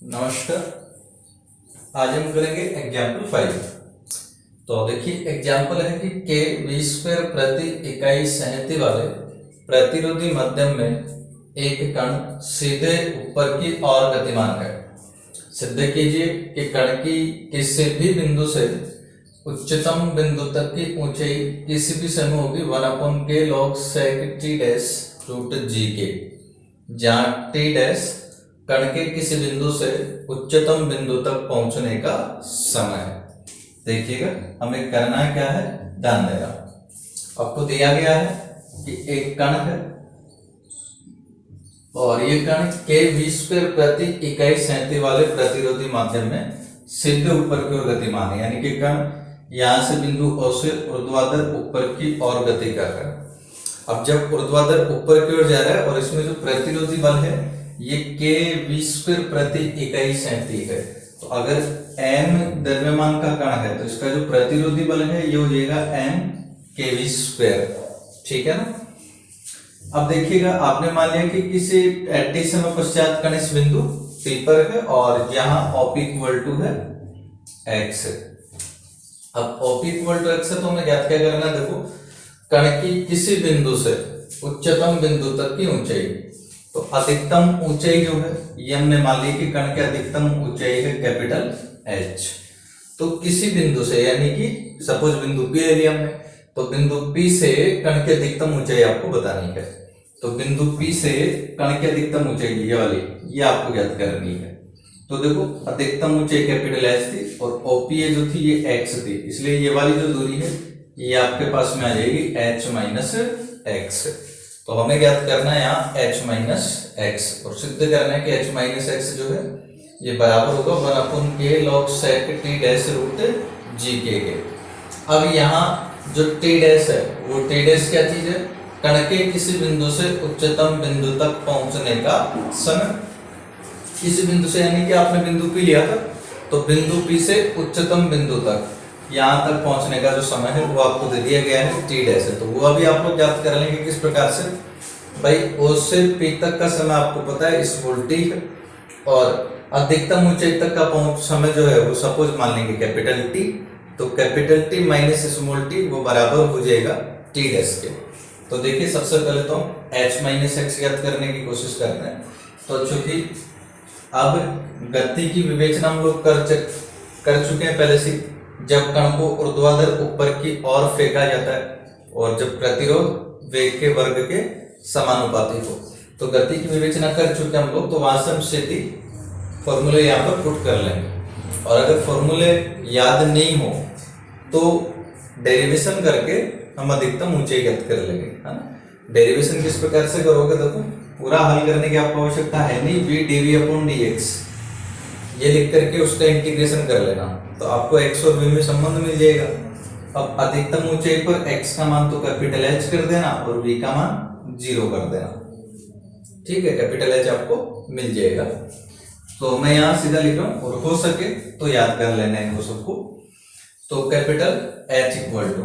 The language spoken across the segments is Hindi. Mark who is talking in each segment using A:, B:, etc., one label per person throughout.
A: नमस्कार। आज हम करेंगे एग्जाम्पल 5। तो देखिए एग्जाम्पल है कि के वी स्क्वायर प्रति इकाई संहति वाले प्रतिरोधी माध्यम में एक कण सीधे ऊपर की ओर गतिमान है। सिद्ध कीजिए कि कण की किसी भी बिंदु से उच्चतम बिंदु तक की ऊंचाई किसी भी समय होगी 1/k log sec t dash root जी के, जहां टी डैश कण के किसी बिंदु से उच्चतम बिंदु तक पहुंचने का समय है। देखिएगा हमें करना क्या है, ध्यान देना। आपको दिया गया है कि एक कण है और ये कण के वी स्क्वायर प्रति इकाई संहति वाले प्रतिरोधी माध्यम में सीधे ऊपर की ओर गतिमान है, यानी कि कण यहां से बिंदु O से ऊर्ध्वाधर ऊपर की ओर गति कर रहा है। अब जब ऊर्ध्वाधर ऊपर की ओर जा रहा है और इसमें जो प्रतिरोधी बल है ये के वी स्क्वायर प्रति इकाई संहति है, तो अगर m द्रव्यमान का कण है तो इसका जो प्रतिरोधी बल है ये हो जाएगा m के वी स्क्वायर। ठीक है ना। अब देखिएगा आपने मान लिया कि किसी t समय पश्चात कण इस बिंदु P पर है और यहाँ OP इक्वल टू है x। अब OP इक्वल टू x है तो हमें ज्ञात क्या करना है, देखो कण की किसी बिंदु से उच्चतम बिंदु तक की ऊंचाई, तो अधिकतम ऊंचाई जो है ये हमने मान ली कि कण की अधिकतम ऊंचाई है कैपिटल H। तो किसी बिंदु से, यानी कि सपोज बिंदु P ले लिया हमने, तो बिंदु P से कण की अधिकतम ऊंचाई आपको बतानी है। तो बिंदु P से कण की अधिकतम ऊंचाई ये वाली, ये आपको ज्ञात करनी है। तो देखो अधिकतम ऊंचाई कैपिटल H थी और OPA जो थी ये x थी, इसलिए ये वाली जो दूरी है ये आपके पास में आ जाएगी h माइनस एक्स। तो हमें ज्ञात करना है यहाँ h माइनस एक्स और सिद्ध करना है कि h माइनस एक्स जो है ये बराबर होगा 1/k log sec t dash root जी के। अब यहाँ जो t डैश है वो t डैश क्या चीज है, कण के किसी बिंदु से उच्चतम बिंदु तक पहुंचने का समय। किसी बिंदु से यानी कि आपने बिंदु P लिया था, तो बिंदु P से उच्चतम बिंदु तक यहां तक पहुंचने का जो समय है वो आपको दे दिया गया है t डैश है। तो वो अभी आप लोग ज्ञात कर लेंगे किस प्रकार से, भाई O से P तक का समय आपको पता है इस वोल्ट है और अधिकतम ऊंचाई तक का पहुंच समय जो है वो सपोज मान लेंगे कैपिटल T। तो capital T minus small t वो बराबर हो जाएगा t डैश के। तो देखिए सबसे पहले तो हम h माइनस एक्स ज्ञात करने की कोशिश करते हैं। तो चूंकि अब गति की विवेचना हम लोग कर चुके हैं पहले से, जब कण को ऊर्ध्वाधर ऊपर की ओर फेंका जाता है और जब प्रतिरोध वेग के वर्ग के समानुपाती हो, तो गति की विवेचना कर चुके हम लोग। तो वहां से हम सीधी फॉर्मूले यहाँ पर पुट कर लेंगे और अगर फॉर्मूले याद नहीं हो तो डेरिवेशन करके हम अधिकतम ऊंचाई ज्ञात कर लेंगे, है ना। डेरिवेशन किस प्रकार से करोगे, देखो पूरा हल करने की आपको आवश्यकता है नहीं, v dv अपॉन dx ये लिख करके उसका इंटीग्रेशन कर लेना, तो आपको x और v में संबंध मिल जाएगा। अब अधिकतम ऊंचाई पर x का मान तो कैपिटल H कर देना और v का मान 0 कर देना। ठीक है, कैपिटल H आपको मिल जाएगा। तो मैं यहाँ सीधा लिख रहा हूँ और हो सके तो याद कर लेना इनको सबको। तो कैपिटल H इक्वल टू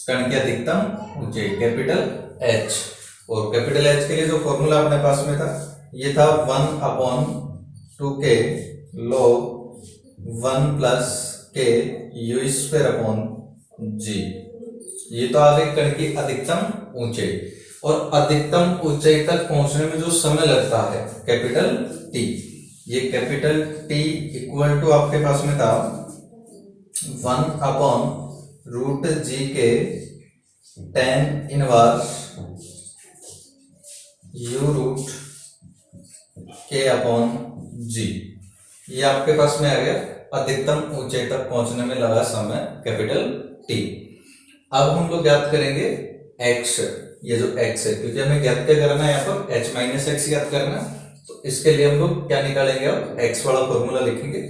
A: कण की अधिकतम ऊंचाई कैपिटल H, और कैपिटल H के लिए जो फॉर्मूला अपने पास में था ये था 1/2k log 1 plus k u square upon g। ये तो आ गई कण की अधिकतम ऊंचाई, और अधिकतम ऊंचाई तक पहुंचने में जो समय लगता है कैपिटल T, ये कैपिटल T इक्वल टू आपके पास में था 1/√g के tan inverse u root k upon g। ये आपके पास में आ गया अधिकतम ऊंचाई तक पहुंचने में लगा समय कैपिटल T। अब हम लोग ज्ञात करेंगे x, ये जो x है, क्योंकि हमें ज्ञात क्या करना है यहाँ पर h माइनस एक्स ज्ञात करना है। तो इसके लिए हम लोग क्या निकालेंगे, अब x वाला फॉर्मूला लिखेंगे।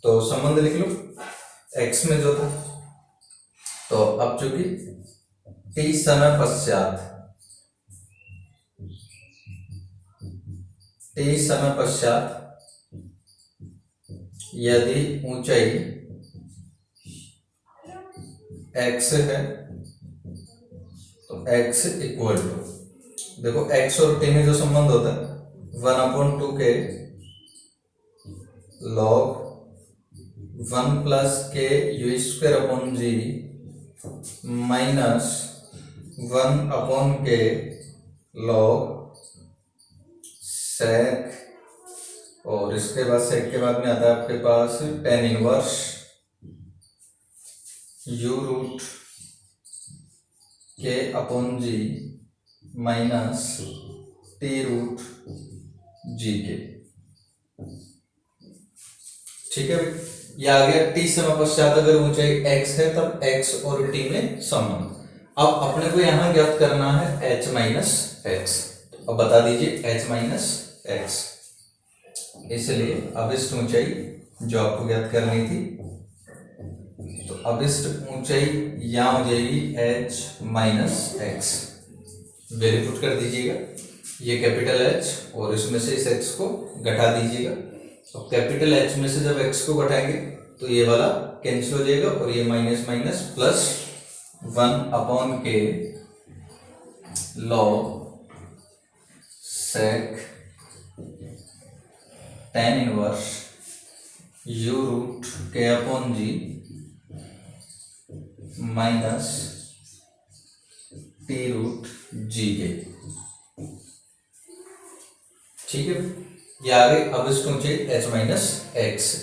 A: तो संबंध लिख लो x में जो था, तो अब चूंकि t समय पश्चात यदि ऊंचाई x है तो x इक्वल टू, देखो x और t में जो संबंध होता है 1/2k लॉग 1 प्लस के u square upon g minus 1 upon के लॉग सेक, और इसके बाद सेक के बाद में आता है आपके पास ten inverse u root k upon g minus t root जी के। ठीक है भाई, ये आ गया टी समय पश्चात अगर ऊंचाई x है तब x और t में संबंध। अब अपने को यहां ज्ञात करना है h माइनस एक्स। अब बता दीजिए h माइनस एक्स, इसलिए अभिष्ट ऊंचाई जो आपको ज्ञात करनी थी, तो अभिष्ट ऊंचाई यहां हो जाएगी h minus x. Value put कर दीजिएगा, ये कैपिटल H और इसमें से इस x को घटा दीजिएगा। अब कैपिटल H में से जब x को घटाएंगे तो ये वाला कैंसिल हो जाएगा और ये माइनस माइनस प्लस 1 अपॉन के log sec tan inverse u root k upon g minus t root जी के। ठीक है, ये आ गई अभिष्ट ऊंचाई h माइनस एक्स।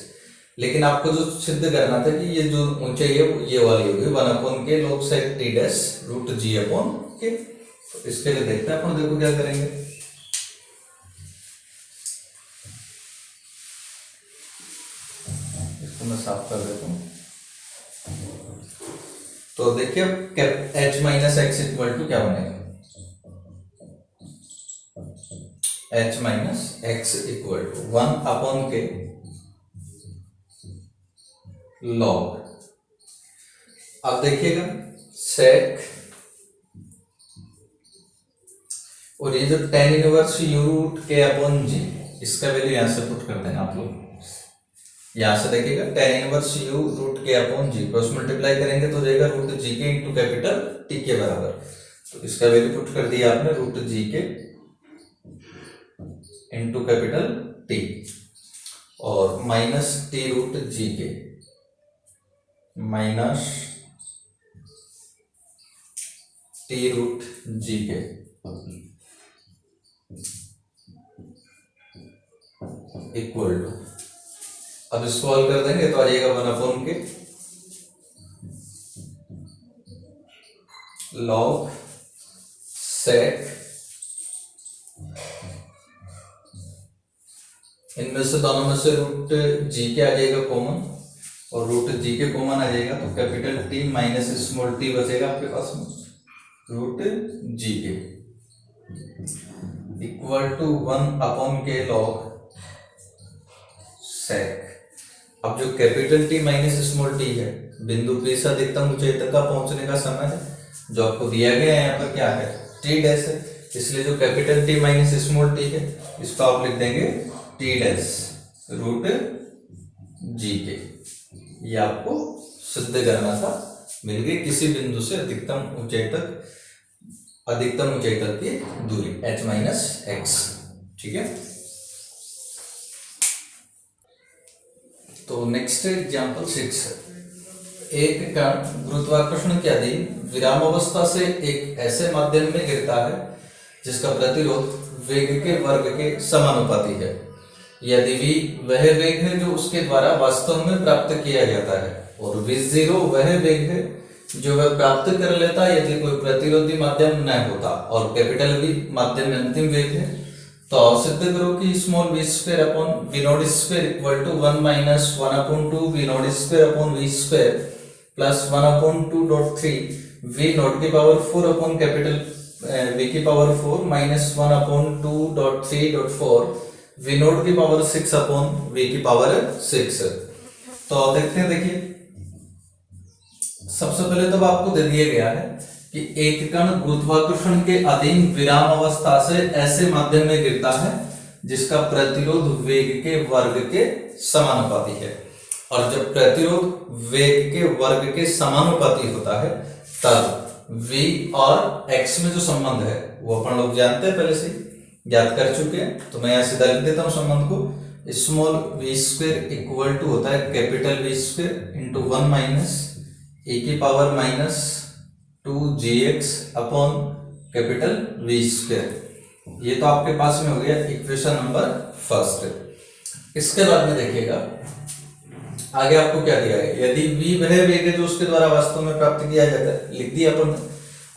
A: लेकिन आपको जो सिद्ध करना था कि ये जो ऊंचाई है ये वाली होगी 1 अपॉन के log sec T dash root G upon K. तो इसके लिए देखते हैं अपन, देखो क्या करेंगे। इसको मैं साफ कर देता हूं। तो देखिए h minus x equal to क्या बनेगा, h minus x equal to 1 upon के लॉग, अब देखिएगा सेक और ये जो tan inverse u root k upon g, इसका वैल्यू यहां से पुट कर देना आप लोग। यहां से देखिएगा ten inverse u root k upon जी, क्रॉस मल्टीप्लाई करेंगे तो जाएगा रूट जी के इंटू कैपिटल टी के बराबर। तो इसका वैल्यू पुट कर दिया आपने रूट जी के इंटू कैपिटल टी और माइनस टी रूट जी के माइनस टी रूट जी के इक्वल टू, अब इसको हल कर देंगे तो आ जाएगा 1 अपॉन के लॉग सेक, इनमें से दोनों में से रूट जी के आ जाएगा कॉमन और रूट जी के कॉमन आ जाएगा तो capital T minus small T बचेगा आपके पास में रूट जी के इक्वल टू 1 अपॉन के लॉग सेक। अब जो capital T minus small T है बिंदु P से अधिकतम ऊंचाई तक का पहुंचने का समय है, जो आपको दिया गया है यहाँ पर क्या है टी डैश है, इसलिए जो capital T minus small T है इसको आप लिख देंगे टी डैश रूट जी के। ये आपको सिद्ध करना था, मिल गई किसी बिंदु से अधिकतम ऊंचाई तक की दूरी h माइनस एक्स। ठीक है, तो नेक्स्ट एग्जांपल 6 है। एक कण गुरुत्वाकर्षण के अधीन विराम अवस्था से एक ऐसे माध्यम में गिरता है जिसका प्रतिरोध वेग के वर्ग के समानुपाती है, यदि v वह वेग है जो उसके द्वारा वास्तव में प्राप्त किया जाता है और v0 वह वेग है जो वह प्राप्त कर लेता है यदि कोई प्रतिरोधी माध्यम न होता, और कैपिटल V माध्यम में अंतिम वेग है। तो सिद्ध करो कि small v square upon v not square equal to 1 minus 1 upon 2 v not square upon v square plus 1 upon 2 dot 3 v not की पावर 4 अपॉन कैपिटल v की power 4 minus 1 upon 2 dot 3 dot 4 v not की पावर 6 अपॉन v की पावर 6। तो देखते हैं, देखिए सबसे पहले तो आपको दे दिया गया है कि एक कण गुरुत्वाकर्षण के अधीन विराम अवस्था से ऐसे माध्यम में गिरता है जिसका प्रतिरोध वेग के वर्ग के समानुपाती है, और जब प्रतिरोध वेग के वर्ग के समानुपाती होता है तब v और x में जो संबंध है वो अपन लोग जानते हैं, पहले से ज्ञात कर चुके हैं। तो मैं यहां सीधा लिख देता हूं संबंध को, small we square equal to होता है capital we square into 1 minus A की power minus 2gx upon capital we square. ये तो आपके पास में हो गया इक्वेशन नंबर फर्स्ट। इसके बाद में देखिएगा आगे आपको क्या दिया है, यदि v वह वेग है जो उसके द्वारा वास्तव में प्राप्त किया जाता है, लिख दिया अपन,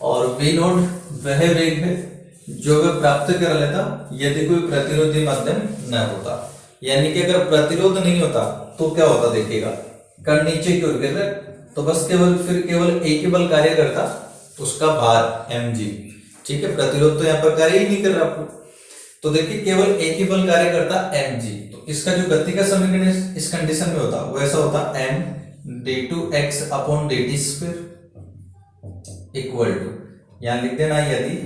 A: और v नॉट वह वेग है जो वह प्राप्त कर लेता यदि कोई प्रतिरोधी माध्यम न होता। यानी कि अगर प्रतिरोध नहीं होता तो क्या होता, देखिएगा कण नीचे की ओर गिर रहा है तो बस केवल एक ही बल कार्य करता, उसका भार mg। ठीक है, प्रतिरोध तो यहाँ पर कार्य ही नहीं कर रहा आपको, तो देखिए केवल एक ही बल कार्य करता mg। तो इसका जो गति का समीकरण इस कंडीशन में होता वो ऐसा होता m d2x upon dt square equal to, यहां लिख देना यदि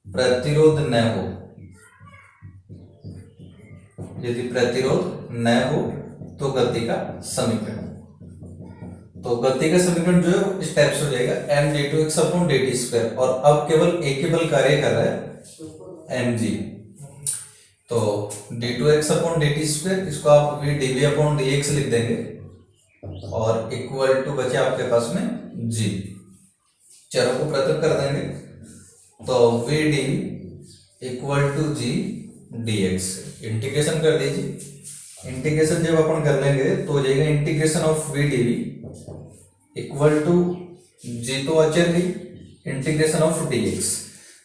A: प्रतिरोध न हो, यदि प्रतिरोध न हो तो गति का समीकरण। तो गति का समीकरण जो है इस टाइप से हो जाएगा m d2x upon dt square, और अब केवल एक ही बल कार्य कर रहा है mg, तो d2x अपॉन dt स्क्वायर इसको आप v dv अपॉन dx लिख देंगे और इक्वल टू बचे आपके पास में g, चरों को पृथक कर देंगे तो v dv equal to g dx। Integration कर दीजिए, इंटीग्रेशन जब अपन कर लेंगे तो हो जाएगा integration of v dv equal to g तो अचर ही, इंटीग्रेशन ऑफ dx,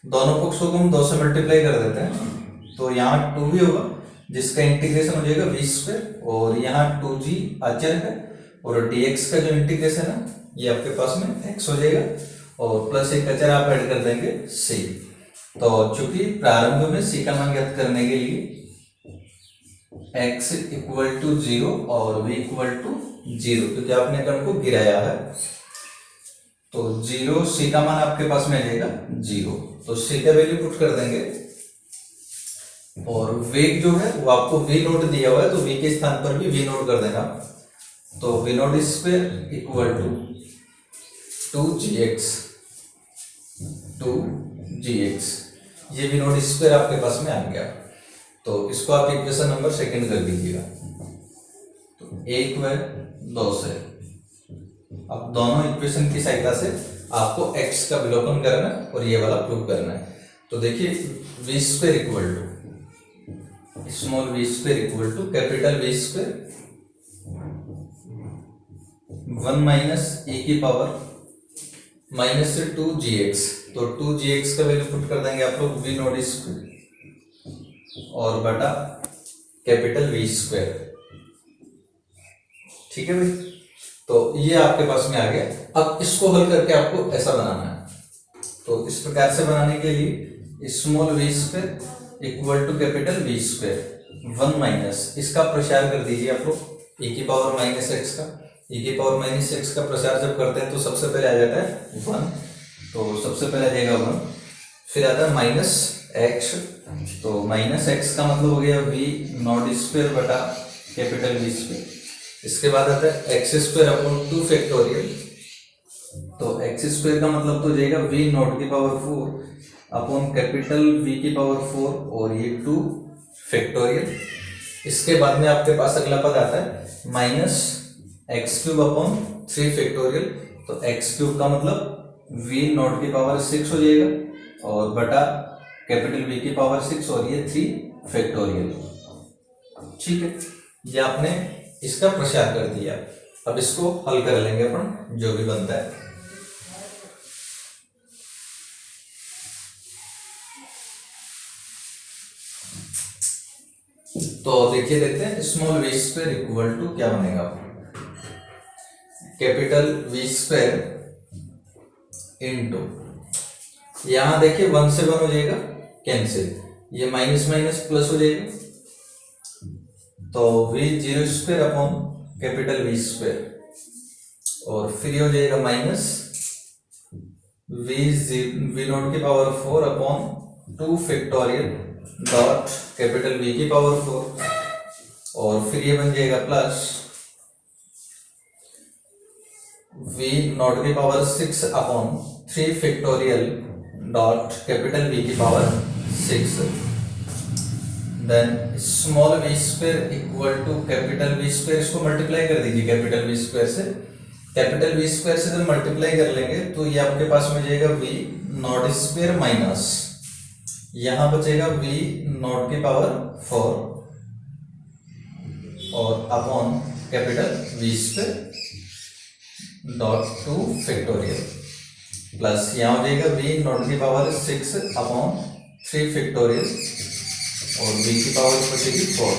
A: दोनों पक्षों को हम 2 से मल्टीप्लाई कर देते हैं तो यहाँ 2 भी होगा जिसका इंटीग्रेशन हो जाएगा v स्क्वायर, और यहाँ 2g अचर है और dx का जो इंटीग्रेशन है ये आपके पास में x हो जाएगा और प्लस एक अचर आप ऐड कर देंगे c। तो चूंकि प्रारंभ में c का मान ज्ञात करने के लिए x इक्वल टू 0 और v इक्वल टू 0, क्योंकि आपने कण को गिराया है तो 0 c का मान आपके पास में आ जाएगा 0, तो c का वैल्यू पुट कर देंगे और वेग जो है वो आपको v नोट दिया हुआ है तो v के स्थान पर भी v नोट कर देना, तो v not square equal to 2gx, ये v नोट स्क्वायर आपके पास में आ गया। तो इसको आप इक्वेशन नंबर सेकंड कर दीजिएगा, तो 1 व 2 से अब दोनों इक्वेशन की सहायता से आपको x का विलोपन करना है और ये वाला प्रूव करना है। तो देखिए v square equal to small v square equal to capital v square 1 माइनस e की पावर माइनस से 2gx, तो 2gx का वैल्यू पुट कर देंगे आप लोग v नॉट स्क्वायर और बटा कैपिटल v स्क्वायर। ठीक है भाई, तो ये आपके पास में आ गया। अब इसको हल करके आपको ऐसा बनाना है, तो इस प्रकार से बनाने के लिए small v square equal to capital v square 1 minus, इसका प्रसार कर दीजिए आप लोग e की पावर माइनस x का, e की पावर माइनस x का प्रसार जब करते हैं तो सबसे पहले आ जाता है 1, तो सबसे पहले आ जाएगा 1, फिर आता है माइनस x, तो माइनस x का मतलब हो गया v नॉट स्क्वायर बटा कैपिटल v स्क्वायर। इसके बाद आता है एक्स स्क्वायर अपॉन 2 फैक्टोरियल, तो एक्स स्क्वायर का मतलब तो हो जाएगा v नॉट की पावर 4 अपॉन कैपिटल v की पावर 4 और ये 2 फैक्टोरियल। इसके बाद में आपके पास अगला पद आता है minus x cube upon 3 factorial, तो एक्स क्यूब का मतलब v नॉट की पावर 6 हो जाएगा और बटा कैपिटल v की पावर 6 और ये 3 फैक्टोरियल। ठीक है, ये आपने इसका प्रसार कर दिया। अब इसको हल कर लेंगे अपन, जो भी बनता है। तो देखिए देखते हैं small v square equal to क्या बनेगा, कैपिटल v स्क्वायर इंटू, यहां देखिए 1 से 1 हो जाएगा कैंसिल, ये माइनस माइनस प्लस हो जाएगा, तो v 0 square upon capital v square और फिर हो जाएगा माइनस v नॉट की power 4 upon 2 factorial dot capital v की पावर 4 और फिर ये बन जाएगा प्लस v नॉट की power 6 upon 3 factorial dot capital v की power 6 then small we square equal to capital we square, इसको मल्टीप्लाई कर दीजिए कैपिटल वी स्क्वायर से। कैपिटल वी स्क्वायर से जब मल्टीप्लाई कर लेंगे तो ये आपके पास में जाएगा वी नॉट स्क्वायर माइनस, यहां बचेगा वी नॉट की पावर 4 और upon capital we square dot 2 factorial plus यहाँ हो जाएगा वी नॉट की पावर 6 अपॉन 3 फैक्टोरियल और v की पावर बचेगी 4।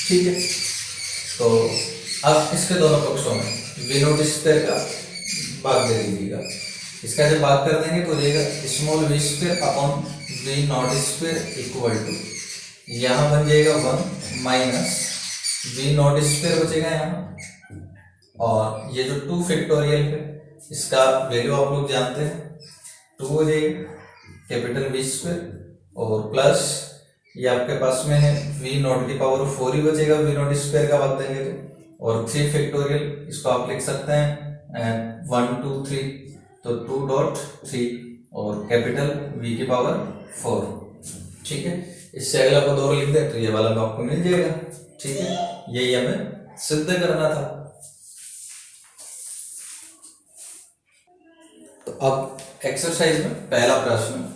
A: ठीक है, तो अब इसके दोनों पक्षों में v नॉट स्क्वायर का भाग दे दीजिएगा। इसका जब भाग कर देंगे तो देगा small we square upon v not square equal to, यहाँ बन जाएगा 1 माइनस वी नॉट स्क्वायर बचेगा यहाँ, और ये जो 2 फैक्टोरियल है इसका वैल्यू आप लोग जानते हैं 2 हो जाएगा कैपिटल वी स्क्वायर, और प्लस ये आपके पास में है वी नॉट की पावर 4 ही बचेगा वी नॉट स्क्वायर का भाग देंगे तो, और 3 फैक्टोरियल, इसको आप लिख सकते हैं 1 2 3 तो 2.3 और कैपिटल वी की पावर 4। ठीक है, इससे अगला पद और लिख दे तो ये वाला आपको मिल जाएगा। ठीक है, यही हमें सिद्ध करना था। तो अब एक्सरसाइज में पहला प्रश्न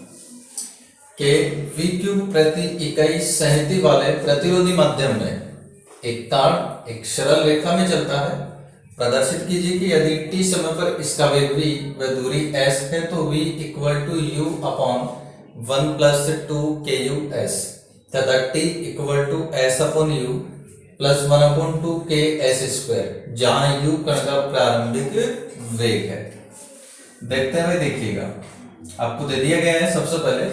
A: के v क्यूब प्रति इकाई संहति वाले प्रतिरोधी माध्यम में एक तार एक सरल रेखा में चलता है। प्रदर्शित कीजिए कि यदि t समय पर इसका वेग v व दूरी s है तो v equal to u upon 1 plus 2 ku s तथा t equal to s upon u plus 1 upon 2 k s square, जहां u कण का प्रारंभिक वेग है। देखते हैं भाई, देखिएगा आपको दे दिया गया है सबसे पहले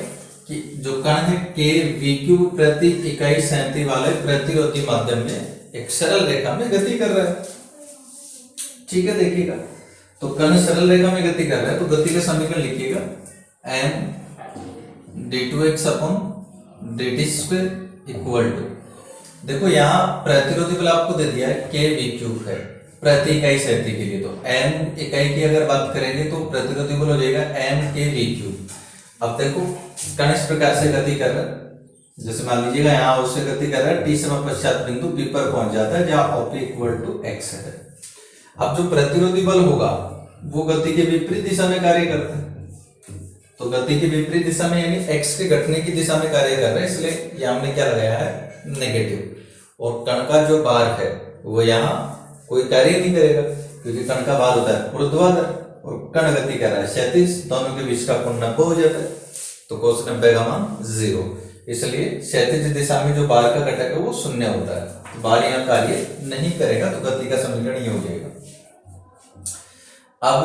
A: कि जो कण है के वी क्यूब प्रति इकाई संहति वाले प्रतिरोधी माध्यम में एक सरल रेखा में गति कर रहा है। ठीक है, देखिएगा तो कण सरल रेखा में गति कर रहा है तो गति का समीकरण लिखिएगा m d2x upon dt square equal to, देखो यहाँ प्रतिरोधी बल आपको दे दिया है के वी क्यूब है प्रति इकाई संहति के लिए, तो m इकाई की अगर बात करेंगे तो प्रतिरोधी बल हो जाएगा m के वी क्यूब। अब देखो कण इस प्रकार से गति कर रहा है, जैसे मान लीजिएगा यहाँ उससे गति कर रहा है, t समय पश्चात बिंदु P पर पहुंच जाता है जहां OP इक्वल टू x है। अब जो प्रतिरोधी बल होगा वो गति के विपरीत दिशा में कार्य करता है, तो गति की विपरीत दिशा में यानी x के घटने की दिशा में कार्य कर रहा है, इसलिए यहाँ हमने क्या लगाया है नेगेटिव, और कण का जो भार है वो यहाँ कोई कार्य नहीं करेगा क्योंकि कण का भार होता है ऊर्ध्वाधर और कण गति कर रहा है क्षैतिज, दोनों के बीच का कोण 90 हो जाता है तो cos 90 का मान 0, इसलिए क्षैतिज दिशा में जो भार का घटक है वो 0 होता है, तो भार यहाँ कार्य नहीं करेगा, तो गति का समीकरण ये हो जाएगा। अब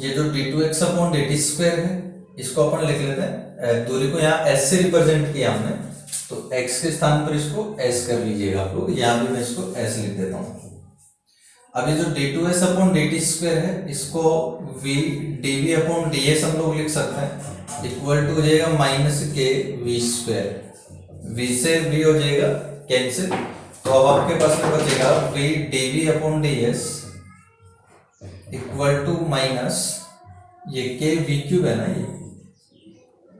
A: ये जो d2x अपॉन dt स्क्वायर है इसको अपन लिख लेते हैं, दूरी को यहाँ s से रिप्रेजेंट किया हमने तो x के स्थान पर इसको s कर लीजिएगा आप लोग, यहाँ भी मैं इसको s लिख देता हूँ। अब ये जो d2s अपॉन dt स्क्वायर है इसको v dv अपॉन ds हम लोग लिख सकते हैं इक्वल टू हो जाएगा minus k v square, v से v हो जाएगा कैंसिल, तो अब आपके पास में बचेगा v dv upon ds equal to minus ये के वी क्यूब है ना ये,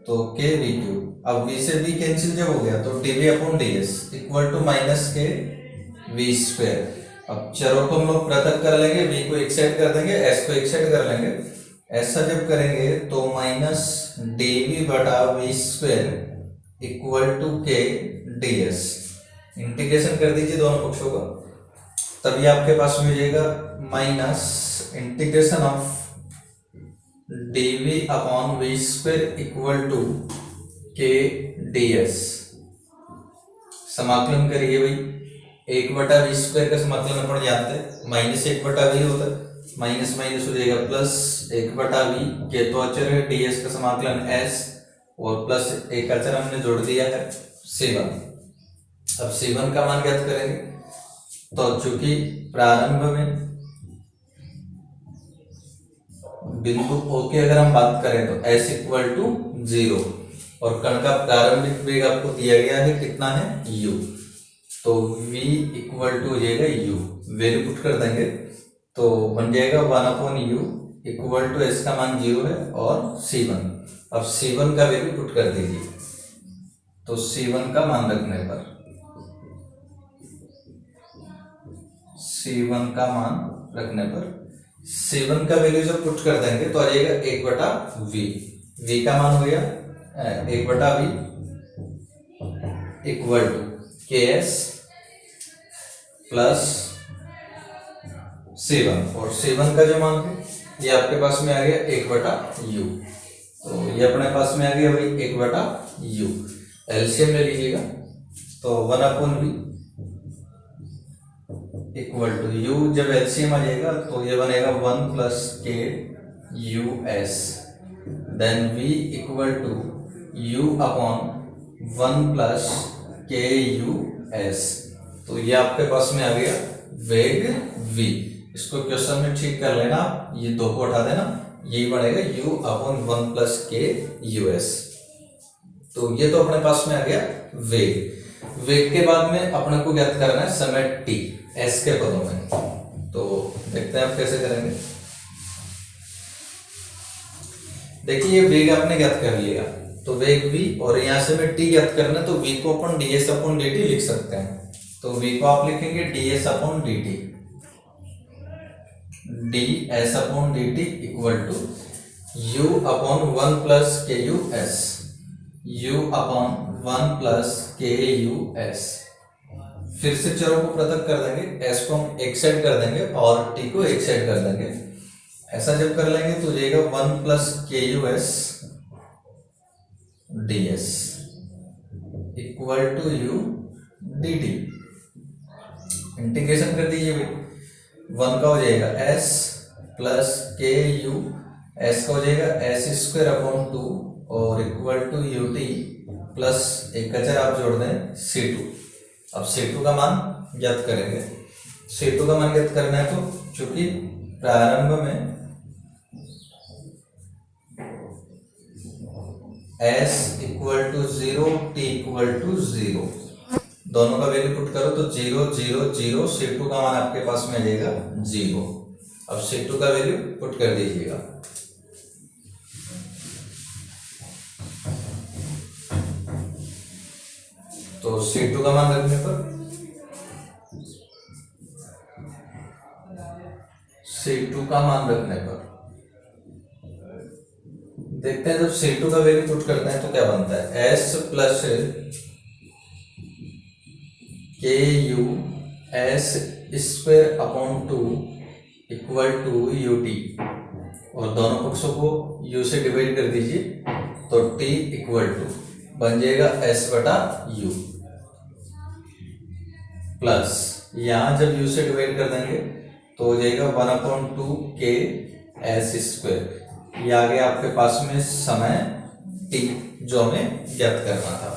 A: तो के वी क्यूब, अब v से v कैंसिल जब हो गया तो dv upon ds equal to minus k v square. अब चरों को हम लोग पृथक कर लेंगे, v को एक साइड कर देंगे, s को एक साइड कर लेंगे, ऐसा जब करेंगे तो माइनस dv बटा we square equal to k ds, integration कर दीजिए दोनों पक्षों का, तभी आपके पास में जाएगा minus integration of dv upon v square equal to k ds। समाकलन करिए भाई, 1/v स्क्वायर का समाकलन अपन जानते हैं माइनस 1/v होता है, माइनस माइनस हो जाएगा प्लस 1/v, के तो अचर है ds का समाकलन s और प्लस एक अचर हमने जोड़ दिया है c1। अब c1 का मान ज्ञात करेंगे, तो चूंकि प्रारंभ में बिंदु O की अगर हम बात करें तो s इक्वल टू 0 और कण का प्रारंभिक वेग आपको दिया गया है कितना है u, तो v इक्वल टू हो जाएगा u, वैल्यू पुट कर देंगे तो बन जाएगा 1/u इक्वल टू s का मान 0 है और c1, अब c1 का वैल्यू पुट कर दीजिए तो C1 का मान रखने पर C1 का मान रखने पर C1 का वैल्यू जब पुट कर देंगे तो आ जाएगा 1/V। V का मान हो गया 1/V equal to KS plus C1, और C1 का जो मान है ये आपके पास में आ गया 1/U। तो ये अपने पास में आ गया भाई 1/U। एलसीएम ले लीजिएगा तो 1/V इक्वल टू U, जब एलसीएम आ जाएगा तो ये बनेगा 1 प्लस के you s, then V equal to U upon 1 plus के यू एस। तो ये आपके पास में आ गया वेग V। इसको क्वेश्चन में ठीक कर लेना, ये 2 को उठा देना, यही बनेगा U अपॉन 1 प्लस के यू एस। तो ये तो अपने पास में आ गया वेग। वेग के बाद में अपने को ज्ञात करना है समय t s के पदों में। तो देखते हैं आप कैसे करेंगे। देखिए वेग आपने ज्ञात कर लिया, तो वेग v और यहां से मैं t ज्ञात करना, तो v को अपन ds अपॉन dt लिख सकते हैं। तो v को आप लिखेंगे ds upon dt, ds upon dt equal to u upon 1 plus के you S, u upon 1 plus के यू एस। फिर से चरों को पृथक कर देंगे, s को हम एक साइड कर देंगे और t को एक साइड कर देंगे। ऐसा जब कर लेंगे तो जाएगा 1 प्लस के you s d s equal to u d t. Integration कर दीजिए भाई, 1 का हो जाएगा s प्लस के यू एस का हो जाएगा एस स्क्वायर अपॉन 2 और equal to u t plus एक अचर आप जोड़ दें C2। अब C2 का मान ज्ञात करेंगे। C2 का मान ज्ञात करना है तो चूंकि प्रारंभ में s equal to 0 t equal to 0, दोनों का वैल्यू पुट करो तो 0 0 0, C2 का मान आपके पास में आ जाएगा 0। अब C2 का वैल्यू पुट कर दीजिएगा। तो C2 का मान रखने पर C2 का मान रखने पर देखते हैं जब C2 का वैल्यू पुट करते हैं तो क्या बनता है, s प्लस के you s square upon 2 equal to u t, और दोनों पक्षों को u से डिवाइड कर दीजिए तो t इक्वल टू बन जाएगा s बटा u प्लस यहाँ जब u से डिवाइड कर देंगे तो हो जाएगा 1/2 के एस स्क्वायर। ये आ गया आपके पास में समय t जो हमें ज्ञात करना था।